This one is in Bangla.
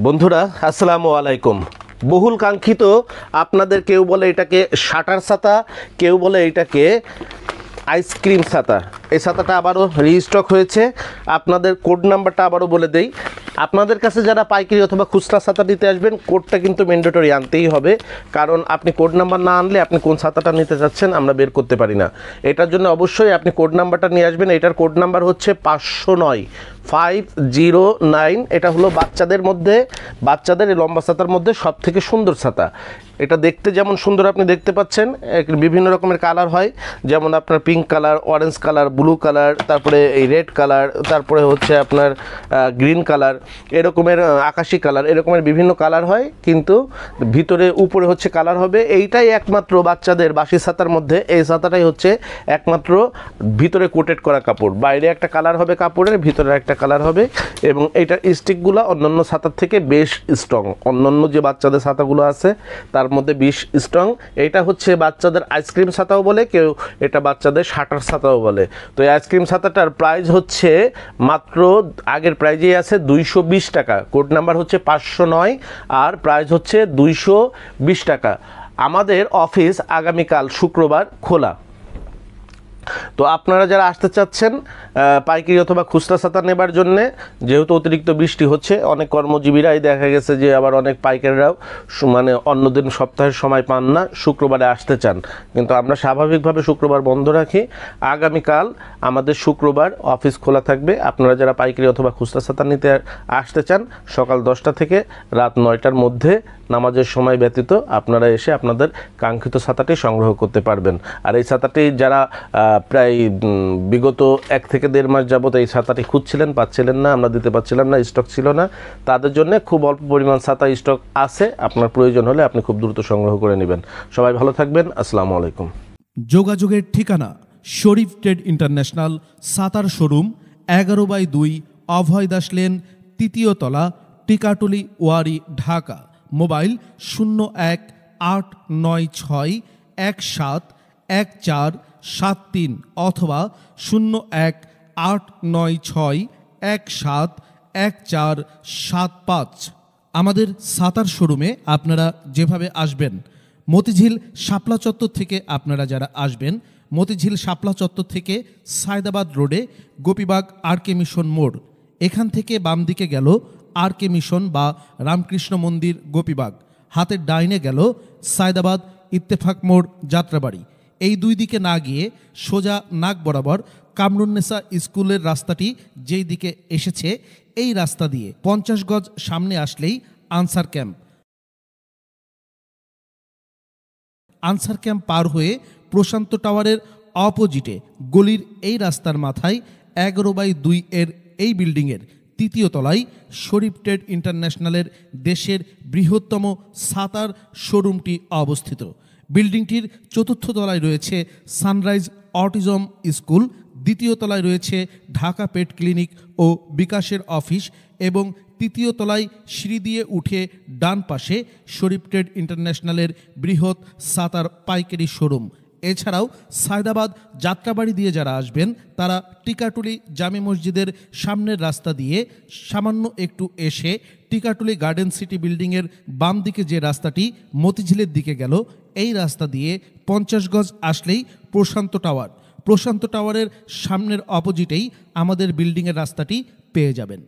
বন্ধুরা আসসালামু আলাইকুম। বহুল কাঙ্ক্ষিত আপনাদের কেউ বলে এটাকে শাটার ছাতা, কেউ বলে এটাকে আইসক্রিম ছাতা। এই ছাতাটা আবারও রিস্টক হয়েছে। আপনাদের কোড নাম্বারটা আবারও বলে দেই। আপনাদের কাছে যারা পাইকারি অথবা খুচরা ছাতা নিতে আসবেন, কোডটা কিন্তু ম্যান্ডেটরি আনতেই হবে, কারণ আপনি কোড নাম্বার না আনলে আপনি কোন ছাতাটা নিতে চাচ্ছেন আমরা বের করতে পারি না। এটার জন্য অবশ্যই আপনি কোড নাম্বারটা নিয়ে আসবেন। এটার কোড নাম্বার হচ্ছে 509 509। এটা হলো বাচ্চাদের এই লম্বা ছাতার মধ্যে সব থেকে সুন্দর ছাতা। এটা দেখতে যেমন সুন্দর আপনি দেখতে পাচ্ছেন, বিভিন্ন রকমের কালার হয়, যেমন আপনার pink colour, orange colour, blue colour, তারপরে এই রেড কালার, তারপরে হচ্ছে আপনার গ্রিন কালার, এরকমের আকাশি কালার, এরকমের বিভিন্ন কালার হয়, কিন্তু ভিতরে উপরে হচ্ছে কালার হবে। এইটাই একমাত্র বাচ্চাদের বাসি ছাতার মধ্যে এই ছাতাটাই হচ্ছে একমাত্র ভিতরে কোটেড করা কাপড়। বাইরে একটা কালার হবে কাপড়ের, ভিতরে একটা কালার হবে, এবং এইটার স্টিকগুলো অন্যান্য ছাতার থেকে বেশ স্ট্রং। অন্যান্য যে বাচ্চাদের ছাতাগুলো আছে তার মধ্যে বেশ স্ট্রং। এটা হচ্ছে বাচ্চাদের আইসক্রিম ছাতাও বলে, কেউ এটা বাচ্চাদের শাটার ছাতাও বলে। তো এই আইসক্রিম ছাতাটার প্রাইস হচ্ছে মাত্র আগের প্রাইজেই আছে 220 টাকা। কোড নাম্বার হচ্ছে 509 আর প্রাইস হচ্ছে 220 টাকা। আমাদের অফিস আগামীকাল শুক্রবার খোলা। তো আপনারা যারা আসতে চাচ্ছেন পাইকারি অথবা খুচরা ছাতা নেবার জন্যে, যেহেতু অতিরিক্ত বৃষ্টি হচ্ছে, অনেক কর্মজীবীরাই দেখা গেছে যে আবার অনেক পাইকারিরাও মানে অন্যদিন সপ্তাহের সময় পান না, শুক্রবারে আসতে চান, কিন্তু আমরা স্বাভাবিকভাবে শুক্রবার বন্ধ রাখি। আগামীকাল আমাদের শুক্রবার অফিস খোলা থাকবে। আপনারা যারা পাইকারি অথবা খুচরা ছাতা নিতে আসতে চান, সকাল 10টা থেকে রাত 9টার মধ্যে নামাজের সময় ব্যতীত আপনারা এসে আপনাদের কাঙ্ক্ষিত ছাতাটি সংগ্রহ করতে পারবেন। আর এই ছাতাটি যারা প্রায় বিগত 1 থেকে 1.5 মাস যাবত এই ছাতাটি খুঁজছিলেন, পাচ্ছিলেন না, আমরা দিতে পারছিলাম না, স্টক ছিল না, তাদের জন্য খুব অল্প পরিমাণ ছাতা স্টক আছে। আপনার প্রয়োজন হলে আপনি খুব দ্রুত সংগ্রহ করে নেবেন। সবাই ভালো থাকবেন। আসসালামু আলাইকুম। যোগাযোগের ঠিকানা শরীফ ট্রেড ইন্টারন্যাশনাল ছাতার শোরুম, 11/2 অভয় দাস লেন, 3য় তলা, টিকাটুলি, ওয়ারী, ঢাকা। মোবাইল 018961714173 অথবা 018961714175। আমাদের ছাতার শোরুমে আপনারা যেভাবে আসবেন, মতিঝিল শাপলা চত্বর থেকে আপনারা যারা আসবেন, মতিঝিল শাপলা চত্বর থেকে সায়দাবাদ রোডে গোপীবাগ আরকে মিশন মোড়, এখান থেকে বাম দিকে গেল আরকে মিশন বা রামকৃষ্ণ মন্দির গোপীবাগ, হাতের ডাইনে গেল সায়দাবাদ ইত্তেফাক মোড় যাত্রাবাড়ি। এই দুই দিকে না গিয়ে সোজা নাক বরাবর কামরুন্নেসা স্কুলের রাস্তাটি যেই দিকে এসেছে, এই রাস্তা দিয়ে 50 গজ সামনে আসলেই আনসার ক্যাম্প। আনসার ক্যাম্প পার হয়ে প্রশান্ত টাওয়ারের অপোজিটে গলির এই রাস্তার মাথায় 11/2 এর এই বিল্ডিংয়ের 3য় তলায় শরীফ ট্রেড ইন্টারন্যাশনালের দেশের বৃহত্তম ছাতার শোরুমটি অবস্থিত। বিল্ডিংটির 4র্থ তলায় রয়েছে সানরাইজ অটিজম স্কুল, 2য় তলায় রয়েছে ঢাকা পেট ক্লিনিক ও বিকাশের অফিস, এবং 3য় তলায় সিঁড়ি দিয়ে উঠে ডান পাশে শরীফ ট্রেড ইন্টারন্যাশনালের বৃহৎ ছাতার পাইকারি শোরুম। এছাড়াও সায়দাবাদ যাত্রাবাড়ি দিয়ে যারা আসবেন, তারা টিকাটুলি জামে মসজিদের সামনের রাস্তা দিয়ে সামান্য একটু এসে টিকাটুলি গার্ডেন সিটি বিল্ডিংয়ের বাম দিকে যে রাস্তাটি মতিঝিলের দিকে গেল, এই রাস্তা দিয়ে 50 গজ আসলেই প্রশান্ত টাওয়ার। প্রশান্ত টাওয়ারের সামনের অপোজিটেই আমাদের বিল্ডিংয়ের রাস্তাটি পেয়ে যাবেন।